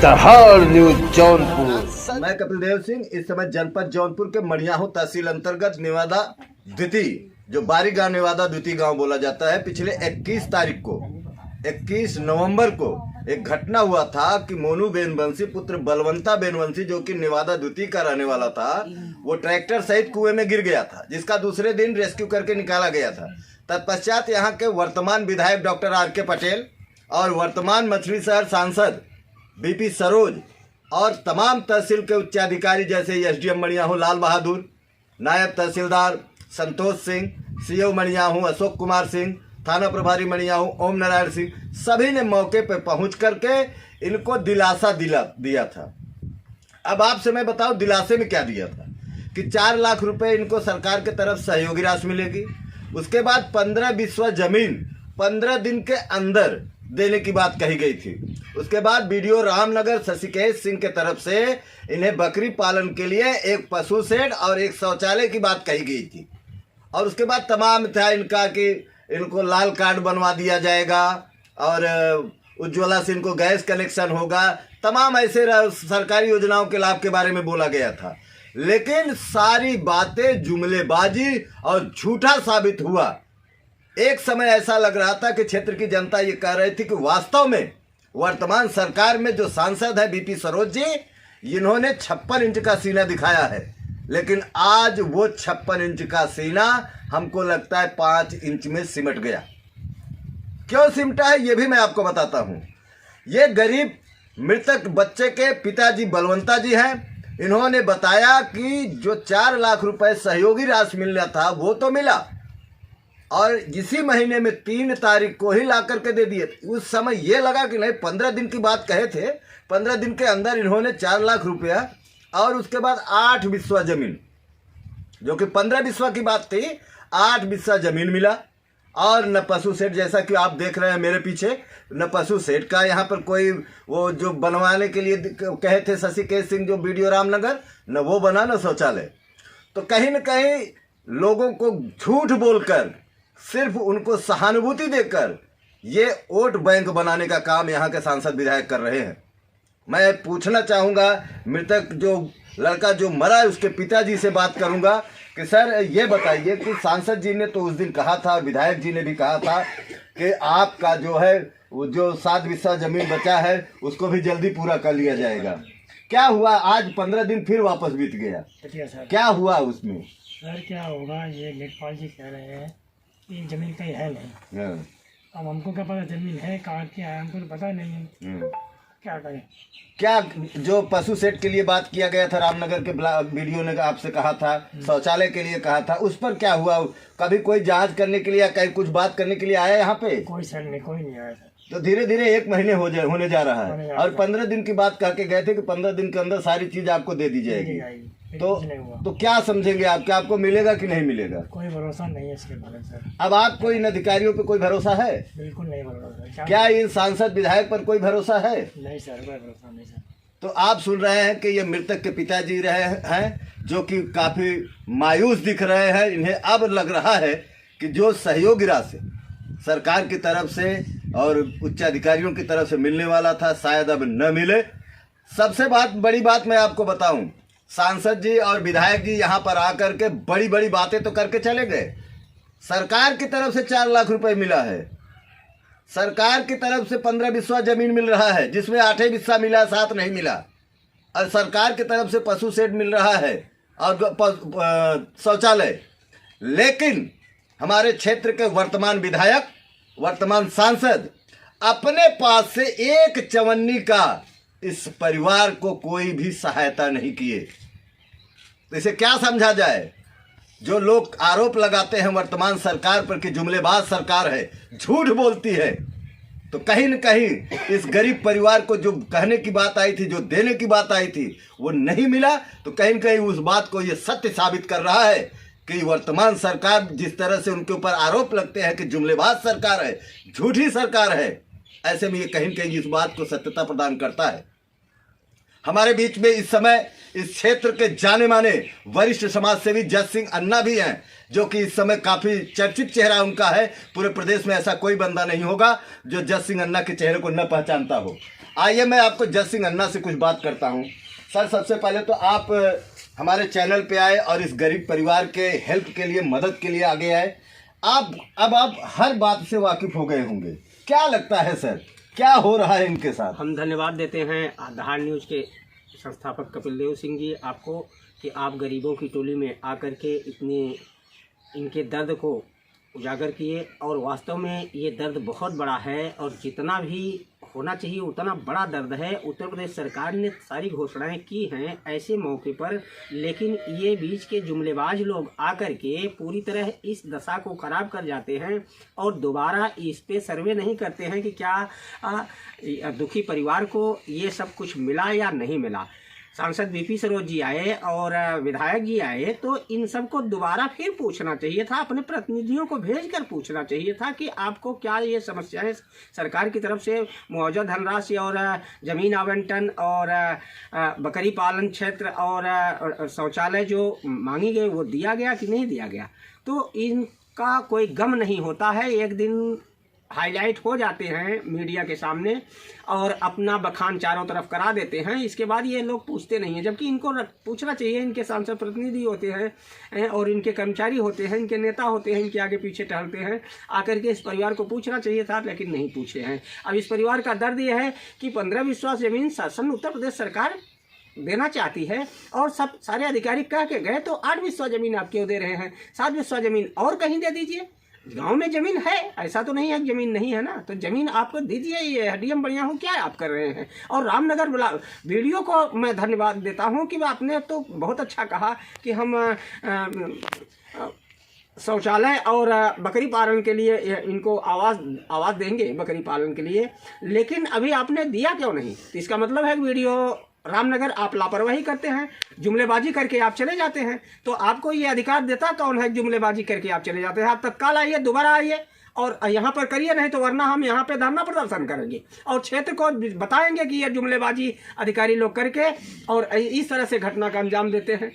सहार news Jaunpur. मैं कपिल देव सिंह इस समय जनपद जौनपुर के मड़ियाहू तहसील अंतर्गत नेवादा द्वितीय, जो बारी गांव नेवादा द्वितीय गांव बोला जाता है, पिछले 21 तारीख को 21 नवंबर को एक घटना हुआ था कि मोनू बेनवंशी पुत्र बलवंता बेनवंशी, जो कि नेवादा द्वितीय का रहने वाला था, वो ट्रैक्टर सहित कुएं में गिर गया था, जिसका दूसरे दिन रेस्क्यू करके निकाला गया था। तत्पश्चात यहाँ के वर्तमान विधायक डॉक्टर आर.के. पटेल और वर्तमान मछली शहर सांसद बीपी सरोज और तमाम तहसील के उच्चाधिकारी जैसे एसडीएम मड़ियाहू लाल बहादुर, नायब तहसीलदार संतोष सिंह, सीओ मड़ियाहू अशोक कुमार सिंह, थाना प्रभारी मड़ियाहू ओम नारायण सिंह, सभी ने मौके पर पहुंच करके इनको दिलासा दिया था। अब आपसे मैं बताऊं दिलासे में क्या दिया था कि 4 लाख रुपए इनको सरकार के तरफ सहयोगी राशि मिलेगी। उसके बाद 15 बिस्वा जमीन 15 दिन के अंदर देने की बात कही गई थी। उसके बाद बीडीओ रामनगर शशिकेश सिंह के तरफ से इन्हें बकरी पालन के लिए एक पशु शेड और एक शौचालय की बात कही गई थी। और उसके बाद तमाम था इनका कि इनको लाल कार्ड बनवा दिया जाएगा और उज्ज्वला से इनको गैस कनेक्शन होगा। तमाम ऐसे सरकारी योजनाओं के लाभ के बारे में बोला गया था, लेकिन सारी बातें जुमलेबाजी और झूठा साबित हुआ। एक समय ऐसा लग रहा था कि क्षेत्र की जनता ये कह रही थी कि वास्तव में वर्तमान सरकार में जो सांसद है बीपी सरोज जी, इन्होंने 56 इंच का सीना दिखाया है, लेकिन आज वो 56 इंच का सीना हमको लगता है 5 इंच में सिमट गया। क्यों सिमटा है ये भी मैं आपको बताता हूं। ये गरीब मृतक बच्चे के पिताजी बलवंता जी हैं। इन्होंने बताया कि जो 4 लाख रुपए सहयोगी राशि मिलना था वो तो मिला, और इसी महीने में 3 तारीख को ही ला करके दे दिए। उस समय ये लगा कि नहीं, 15 दिन की बात कहे थे, 15 दिन के अंदर इन्होंने 4 लाख रुपया और उसके बाद 8 बिस्वा जमीन, जो कि 15 बिस्वा की बात थी, 8 बिस्वा जमीन मिला। और न पशु सेट, जैसा कि आप देख रहे हैं मेरे पीछे, न पशु सेट का यहाँ पर कोई वो जो बनवाने के लिए कहे थे शशिकेश सिंह जो बीडीओ रामनगर, न वो बना न शौचालय। तो कहीं न कहीं लोगों को झूठ बोलकर, सिर्फ उनको सहानुभूति देकर ये वोट बैंक बनाने का काम यहाँ के सांसद विधायक कर रहे हैं। मैं पूछना चाहूँगा, मृतक जो लड़का जो मरा है उसके पिताजी से बात करूँगा कि सर ये बताइए कि सांसद जी ने तो उस दिन कहा था, विधायक जी ने भी कहा था कि आपका जो है वो जो 7 बिस्सा जमीन बचा है उसको भी जल्दी पूरा कर लिया जाएगा। क्या हुआ? आज 15 दिन फिर वापस बीत गया। क्या हुआ उसमें? सर क्या होगा, ये लेखपाल जी कह रहे हैं कि जमीन कहीं है नहीं। अब हमको क्या पता जमीन है कहाँ की है, हमको तो पता नहीं है। क्या करें? क्या जो पशु सेट के लिए बात किया गया था, रामनगर के वीडियो ने आपसे कहा था, शौचालय के लिए कहा था, उस पर क्या हुआ? कभी कोई जांच करने के लिए या कहीं कुछ बात करने के लिए आया यहाँ पे? कोई सर नहीं, कोई नहीं आया सर। तो धीरे धीरे 1 महीने होने जा रहा है और 15 दिन की बात कह के गए थे कि 15 दिन के अंदर सारी चीज आपको दे दी जाएगी। तो क्या समझेंगे आप, क्या आपको मिलेगा कि नहीं मिलेगा? कोई भरोसा नहीं है इसके बारे में सर। अब आपको इन अधिकारियों पे कोई भरोसा है? बिल्कुल नहीं भरोसा। क्या इन सांसद विधायक पर कोई भरोसा है? नहीं सर, कोई भरोसा नहीं सर। तो आप सुन रहे हैं कि ये मृतक के पिताजी रहे हैं, जो कि काफी मायूस दिख रहे हैं। इन्हें अब लग रहा है कि जो सहयोगी राशि सरकार की तरफ से और उच्चाधिकारियों की तरफ से मिलने वाला था, शायद अब न मिले। सबसे बड़ी बात मैं आपको बताऊं, सांसद जी और विधायक जी यहाँ पर आकर के बड़ी बड़ी बातें तो करके चले गए। सरकार की तरफ से 4 लाख रुपए मिला है, सरकार की तरफ से 15 बिस्वा जमीन मिल रहा है, जिसमें 8 बिस्सा मिला, 7 नहीं मिला। और सरकार की तरफ से पशु शेड मिल रहा है और शौचालय। लेकिन हमारे क्षेत्र के वर्तमान विधायक, वर्तमान सांसद अपने पास से 1 चवन्नी का इस परिवार को कोई भी सहायता नहीं किए। तो इसे क्या समझा जाए? जो लोग आरोप लगाते हैं वर्तमान सरकार पर कि जुमलेबाज सरकार है, झूठ बोलती है, तो कहीं न कहीं इस गरीब परिवार को जो कहने की बात आई थी, जो देने की बात आई थी, वो नहीं मिला। तो कहीं न कहीं उस बात को ये सत्य साबित कर रहा है कि वर्तमान सरकार जिस तरह से उनके ऊपर आरोप लगते हैं कि जुमलेबाज सरकार है, झूठी सरकार है, ऐसे में ये कहीं न कहीं इस बात को सत्यता प्रदान करता है। हमारे बीच में इस समय इस क्षेत्र के जाने माने वरिष्ठ समाज सेवी जज सिंह अन्ना भी हैं, जो कि इस समय काफी चर्चित चेहरा उनका है। पूरे प्रदेश में ऐसा कोई बंदा नहीं होगा जो जज सिंह अन्ना के चेहरे को न पहचानता हो। आइए मैं आपको जज सिंह अन्ना से कुछ बात करता हूँ। सर, सबसे पहले तो आप हमारे चैनल पे आए और इस गरीब परिवार के हेल्प के लिए, मदद के लिए आगे आए। आप हर बात से वाकिफ हो गए होंगे, क्या लगता है सर, क्या हो रहा है इनके साथ? हम धन्यवाद देते हैं आधार न्यूज़ के संस्थापक कपिल देव सिंह जी आपको कि आप गरीबों की टोली में आकर के इतने इनके दर्द को उजागर किए। और वास्तव में ये दर्द बहुत बड़ा है और जितना भी होना चाहिए उतना बड़ा दर्द है। उत्तर प्रदेश सरकार ने सारी घोषणाएं की हैं ऐसे मौके पर, लेकिन ये बीच के जुमलेबाज लोग आकर के पूरी तरह इस दशा को खराब कर जाते हैं और दोबारा इस पे सर्वे नहीं करते हैं कि क्या दुखी परिवार को ये सब कुछ मिला या नहीं मिला। सांसद वीपी सरोज जी आए और विधायक जी आए तो इन सबको दोबारा फिर पूछना चाहिए था, अपने प्रतिनिधियों को भेजकर पूछना चाहिए था कि आपको क्या ये समस्याएं सरकार की तरफ से मुआवजा धनराशि और ज़मीन आवंटन और बकरी पालन क्षेत्र और शौचालय जो मांगी गई वो दिया गया कि नहीं दिया गया। तो इनका कोई गम नहीं होता है, एक दिन हाईलाइट हो जाते हैं मीडिया के सामने और अपना बखान चारों तरफ करा देते हैं, इसके बाद ये लोग पूछते नहीं हैं। जबकि इनको पूछना चाहिए, इनके सांसद प्रतिनिधि होते हैं और इनके कर्मचारी होते हैं, इनके नेता होते हैं, इनके आगे पीछे टहलते हैं, आकर के इस परिवार को पूछना चाहिए था, लेकिन नहीं पूछे हैं। अब इस परिवार का दर्द ये है कि 15 विश्वास जमीन शासन उत्तर प्रदेश सरकार देना चाहती है और सब सारे अधिकारी कह के गए तो 8 विश्वास जमीन आप क्यों दे रहे हैं? 7 विश्वास जमीन और कहीं दे दीजिए। गांव में जमीन है, ऐसा तो नहीं है कि जमीन नहीं है ना, तो जमीन आपको दीजिए। ये हड्डियम बढ़िया हूँ क्या आप कर रहे हैं? और रामनगर वीडियो को मैं धन्यवाद देता हूँ कि आपने तो बहुत अच्छा कहा कि हम शौचालय और बकरी पालन के लिए इनको आवाज़ देंगे बकरी पालन के लिए, लेकिन अभी आपने दिया क्यों नहीं? तो इसका मतलब है वीडियो रामनगर आप लापरवाही करते हैं, जुमलेबाजी करके आप चले जाते हैं। तो आपको ये अधिकार देता कौन है? जुमलेबाजी करके आप चले जाते हैं। आप तत्काल आइए, दोबारा आइए और यहाँ पर करिए, नहीं तो वरना हम यहाँ पे धरना प्रदर्शन करेंगे और क्षेत्र को बताएंगे कि ये जुमलेबाजी अधिकारी लोग करके और इस तरह से घटना का अंजाम देते हैं।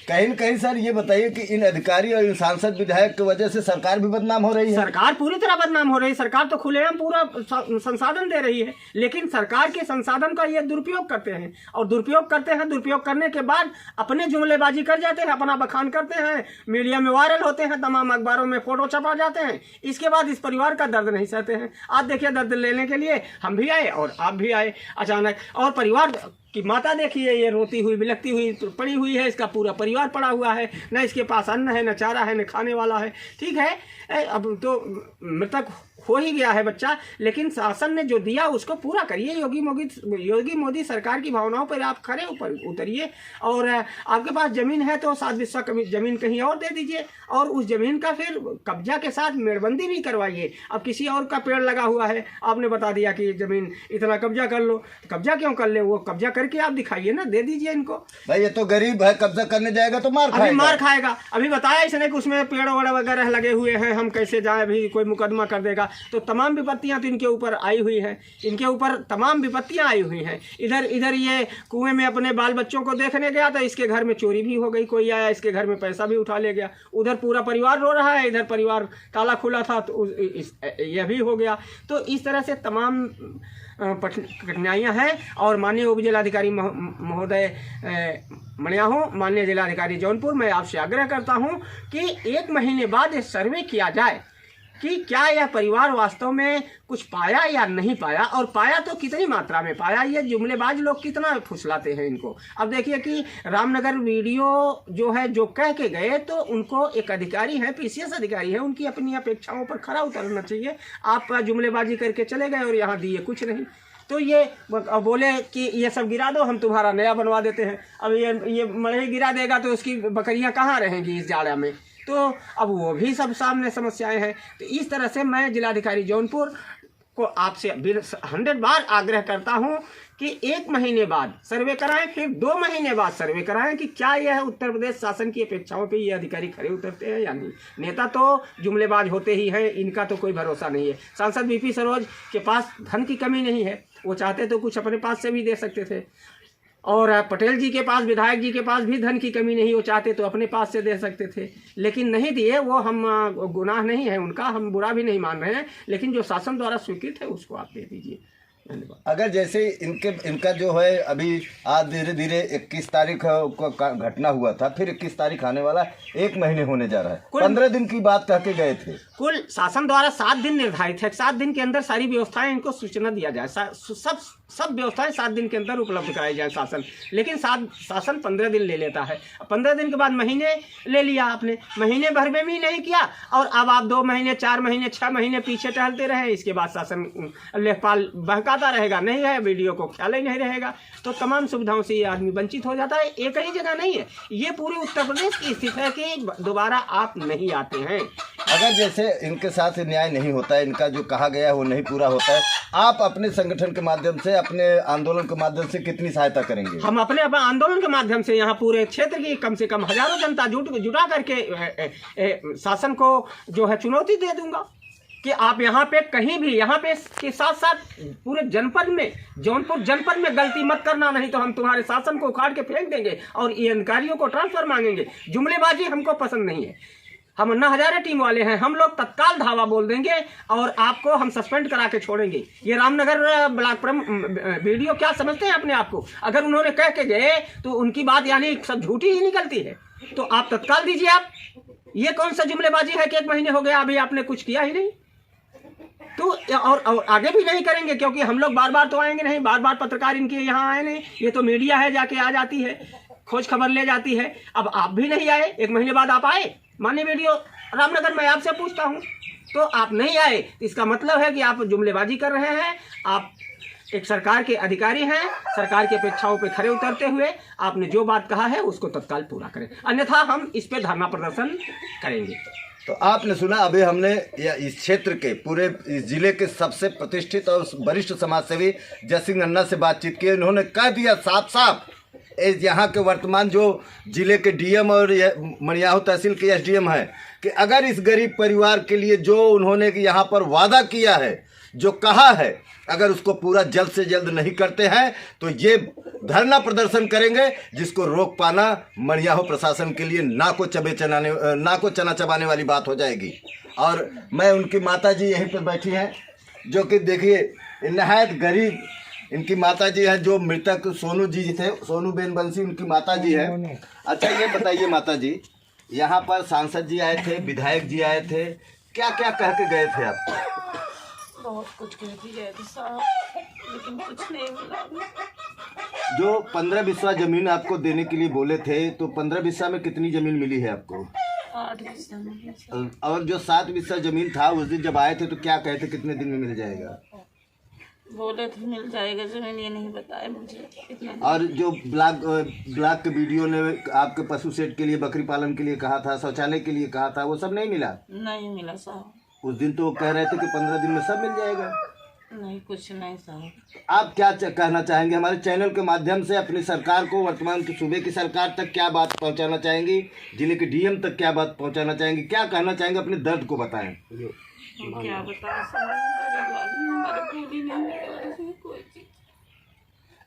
कहीं न कहीं सर ये बताइए कि इन अधिकारी और इन सांसद विधायक की वजह से सरकार भी बदनाम हो रही है। सरकार पूरी तरह बदनाम हो रही है। सरकार तो खुलेआम पूरा संसाधन दे रही है, लेकिन सरकार के संसाधन का ये दुरुपयोग करते हैं और दुरुपयोग करते हैं। दुरुपयोग करने के बाद अपने जुमलेबाजी कर जाते हैं, अपना बखान करते हैं, मीडिया में वायरल होते हैं, तमाम अखबारों में फोटो छपा जाते हैं। इसके बाद इस परिवार का दर्द नहीं सहते हैं। आज देखिए, दर्द लेने के लिए हम भी आए और आप भी आए अचानक, और परिवार कि माता देखिए ये रोती हुई बिलखती हुई तो पड़ी हुई है, इसका पूरा परिवार पड़ा हुआ है, न इसके पास अन्न है, न चारा है, न खाने वाला है। ठीक है, अब तो मृतक हो ही गया है बच्चा, लेकिन शासन ने जो दिया उसको पूरा करिए। योगी मोदी सरकार की भावनाओं पर आप खड़े ऊपर उतरिए और आपके पास जमीन है तो 7 विस्सा जमीन कहीं और दे दीजिए और उस जमीन का फिर कब्जा के साथ मेड़बंदी भी करवाइए। अब किसी और का पेड़ लगा हुआ है, आपने बता दिया कि जमीन इतना कब्जा कर लो, तो कब्जा क्यों कर ले? वो कब्जा करके आप दिखाइए ना, दे दीजिए इनको। भाई ये तो गरीब है, कब्जा करने जाएगा तो मार खाएगा। अभी बताया इसने कि उसमें पेड़ वगैरह लगे हुए हैं, हम कैसे जाए, अभी कोई मुकदमा कर देगा। तो तमाम विपत्तियां तो इनके ऊपर आई हुई हैं, इनके ऊपर तमाम विपत्तियां आई हुई हैं। इधर ये कुएं में अपने बाल बच्चों को देखने गया तो इसके घर में चोरी भी हो गई, कोई आया इसके घर में पैसा भी उठा ले गया। उधर पूरा परिवार रो रहा है, इधर परिवार ताला खुला था तो यह भी हो गया। तो इस तरह से तमाम कठिनाइयाँ हैं। और माननीय उप जिलाधिकारी महोदय मणियाहू, माननीय जिलाधिकारी जौनपुर, मैं आपसे आग्रह करता हूं कि 1 महीने बाद ये सर्वे किया जाए कि क्या यह परिवार वास्तव में कुछ पाया या नहीं पाया, और पाया तो कितनी मात्रा में पाया। ये जुमलेबाज लोग कितना फुसलाते हैं इनको। अब देखिए कि रामनगर वीडियो जो है, जो कह के गए, तो उनको एक अधिकारी है, पीसीएस अधिकारी है, उनकी अपनी अपेक्षाओं पर खरा उतरना चाहिए। आप जुमलेबाजी करके चले गए और यहाँ दिए कुछ नहीं, तो ये बोले कि ये सब गिरा दो, हम तुम्हारा नया बनवा देते हैं। अब ये मड़ई गिरा देगा तो उसकी बकरियां कहाँ रहेंगी इस जाड़ा में? तो अब वो भी सब सामने समस्याएं हैं। तो इस तरह से मैं जिलाधिकारी जौनपुर को आपसे 100 बार आग्रह करता हूं कि 1 महीने बाद सर्वे कराएं, फिर 2 महीने बाद सर्वे कराएं कि क्या यह उत्तर प्रदेश शासन की अपेक्षाओं पे ये अधिकारी खड़े उतरते हैं या नहीं। नेता तो जुमलेबाज होते ही हैं, इनका तो कोई भरोसा नहीं है। सांसद वीपी सरोज के पास धन की कमी नहीं है, वो चाहते तो कुछ अपने पास से भी दे सकते थे। और पटेल जी के पास, विधायक जी के पास भी धन की कमी नहीं, वो चाहते तो अपने पास से दे सकते थे, लेकिन नहीं दिए। वो हम गुनाह नहीं है उनका, हम बुरा भी नहीं मान रहे हैं, लेकिन जो शासन द्वारा स्वीकृत है उसको आप दे दीजिए। धन्यवाद। अगर जैसे इनका जो है अभी आज धीरे धीरे 21 तारीख को घटना हुआ था, फिर 21 तारीख आने वाला, 1 महीने होने जा रहा है, 15 दिन की बात कह के गए थे। कुल शासन द्वारा 7 दिन निर्धारित है, 7 दिन के अंदर सारी व्यवस्थाएं इनको सूचना दिया जाए, सब व्यवस्थाएं 7 दिन के अंदर उपलब्ध कराई जाए शासन, लेकिन शासन 15 दिन ले लेता है। 15 दिन के बाद महीने ले लिया आपने, महीने भर में भी नहीं किया, और अब आप 2 महीने 4 महीने 6 महीने पीछे टहलते रहे। इसके बाद शासन लेखपाल बहकाता रहेगा, नहीं है वीडियो को ख्याल ही नहीं रहेगा, तो तमाम सुविधाओं से ये आदमी वंचित हो जाता है। एक ही जगह नहीं है, ये पूरे उत्तर प्रदेश की स्थिति है कि दोबारा आप नहीं आते हैं। अगर जैसे इनके साथ न्याय नहीं होता है, इनका जो कहा गया है वो नहीं पूरा होता है, आप अपने संगठन के माध्यम से, अपने आंदोलन के माध्यम से कितनी सहायता करेंगे? हम अपने आंदोलन के माध्यम से यहाँ पूरे क्षेत्र की कम से कम हजारों जनता जुटा करके शासन को जो है चुनौती दे दूंगा कि आप यहाँ पे कहीं भी, यहाँ पे के साथ साथ पूरे जनपद में, जौनपुर जनपद में गलती मत करना, नहीं तो हम तुम्हारे शासन को उखाड़ के फेंक देंगे और ये अधिकारियों को ट्रांसफर मांगेंगे। जुमलेबाजी हमको पसंद नहीं है, हम अन्ना हजारे टीम वाले हैं, हम लोग तत्काल धावा बोल देंगे और आपको हम सस्पेंड करा के छोड़ेंगे। ये रामनगर ब्लॉक वीडियो क्या समझते हैं अपने आप को? अगर उन्होंने कह के गए तो उनकी बात यानी सब झूठी ही निकलती है, तो आप तत्काल दीजिए। आप ये कौन सा जुमलेबाजी है कि 1 महीने हो गया अभी आपने कुछ किया ही नहीं, तो और आगे भी नहीं करेंगे, क्योंकि हम लोग बार बार तो आएंगे नहीं, बार बार पत्रकार इनके यहाँ आए नहीं, ये तो मीडिया है जाके आ जाती है, खोज खबर ले जाती है। अब आप भी नहीं आए, 1 महीने बाद आप आए मान्य वीडियो रामनगर, मैं आपसे पूछता हूँ, तो आप नहीं आए, इसका मतलब है कि आप जुमलेबाजी कर रहे हैं। आप एक सरकार के अधिकारी हैं, सरकार की अपेक्षाओं पे खरे उतरते हुए आपने जो बात कहा है उसको तत्काल पूरा करें, अन्यथा हम इस पे धरना प्रदर्शन करेंगे। तो आपने सुना, अभी हमने इस क्षेत्र के, पूरे इस जिले के सबसे प्रतिष्ठित और वरिष्ठ समाजसेवी जयसिंह अन्ना से बातचीत की। उन्होंने कह दिया साफ साफ, यहाँ के वर्तमान जो जिले के डीएम और मड़ियाहू तहसील के एसडीएम हैं, कि अगर इस गरीब परिवार के लिए जो उन्होंने यहाँ पर वादा किया है, जो कहा है, अगर उसको पूरा जल्द से जल्द नहीं करते हैं तो ये धरना प्रदर्शन करेंगे, जिसको रोक पाना मड़ियाहू प्रशासन के लिए ना को चना चबाने वाली बात हो जाएगी। और मैं उनकी माता जी यहीं पर बैठी हैं, जो कि देखिए नहायत गरीब इनकी माता जी हैं, जो मृतक सोनू जी थे, सोनू बेन बंसी उनकी माता जी है। अच्छा ये बताइए माता जी, यहाँ पर सांसद जी आए थे, विधायक जी आए थे, क्या क्या कह के गए थे आपको? बहुत कुछ कह के गए थे साहब, लेकिन कुछ नहीं मिला। जो 15 बिस्सा जमीन आपको देने के लिए बोले थे, तो 15 बिस्सा में कितनी जमीन मिली है आपको? 8 बिस्सा मिली। और जो 7 बिस्सा जमीन था, उस दिन जब आए थे तो क्या कहे थे, कितने दिन में मिल जाएगा? बोले थे मिल जाएगा जमीन, ये नहीं बताया मुझे कितना। और जो ब्लॉक के वीडियो ने आपके पशु सेट के लिए, बकरी पालन के लिए कहा था, शौचालय के लिए कहा था, वो सब नहीं मिला? नहीं मिला साहब। उस दिन तो कह रहे थे कि 15 दिन में सब मिल जाएगा। नहीं, कुछ नहीं साहब। आप क्या कहना चाहेंगे हमारे चैनल के माध्यम से अपनी सरकार को, वर्तमान की सूबे की सरकार तक क्या बात पहुंचाना चाहेंगी, जिले के डीएम तक क्या बात पहुंचाना चाहेंगे, क्या कहना चाहेंगे, अपने दर्द को बताएं। क्या बताएं साहब, हमारे पूरी नहीं मिल कोई चीज।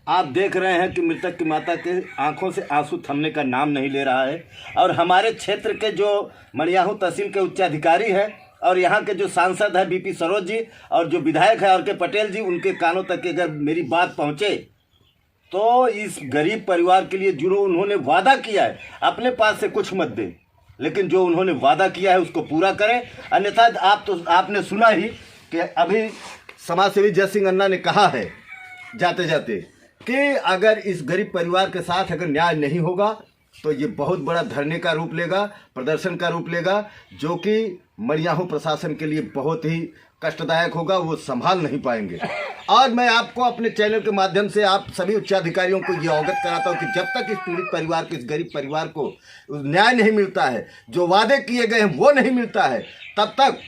आप देख रहे हैं कि मृतक की माता के आंखों से आंसू थमने का नाम नहीं ले रहा है। और हमारे क्षेत्र के जो मड़ियाहू तहसील के उच्चाधिकारी हैं और यहाँ के जो सांसद हैं बीपी सरोज जी, और जो विधायक है RK पटेल जी, उनके कानों तक अगर मेरी बात पहुँचे तो इस गरीब परिवार के लिए जो उन्होंने वादा किया है, अपने पास से कुछ मत दें, लेकिन जो उन्होंने वादा किया है उसको पूरा करें। अन्यथा आपने सुना ही कि अभी समाजसेवी जयसिंह अन्ना ने कहा है जाते जाते कि अगर इस गरीब परिवार के साथ अगर न्याय नहीं होगा तो ये बहुत बड़ा धरने का रूप लेगा, प्रदर्शन का रूप लेगा, जो कि मड़ियाहू प्रशासन के लिए बहुत ही कष्टदायक होगा, वो संभाल नहीं पाएंगे। और मैं आपको अपने चैनल के माध्यम से आप सभी उच्चाधिकारियों को ये अवगत कराता हूँ कि जब तक इस पीड़ित परिवार को, इस गरीब परिवार को न्याय नहीं मिलता है, जो वादे किए गए हैं वो नहीं मिलता है, तब तक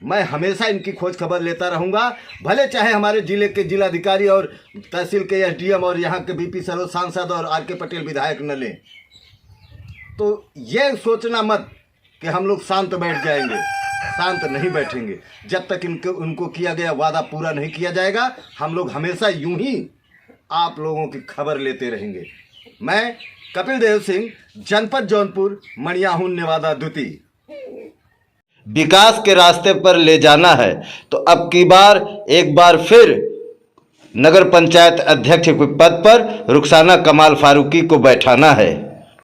मैं हमेशा इनकी खोज खबर लेता रहूँगा। भले चाहे हमारे जिले के जिलाधिकारी और तहसील के एसडीएम और यहाँ के बीपी सरोज सांसद और RK पटेल विधायक न लें, तो ये सोचना मत कि हम लोग शांत बैठ जाएंगे। शांत नहीं बैठेंगे जब तक उनको किया गया वादा पूरा नहीं किया जाएगा। हम लोग हमेशा यूं ही आप लोगों की खबर लेते रहेंगे। मैं कपिल देव सिंह, जनपद जौनपुर, मणियाहुन, नेवादा द्वितीय। विकास के रास्ते पर ले जाना है तो अब की बार एक बार फिर नगर पंचायत अध्यक्ष के पद पर रुखसाना कमाल फारूकी को बैठाना है।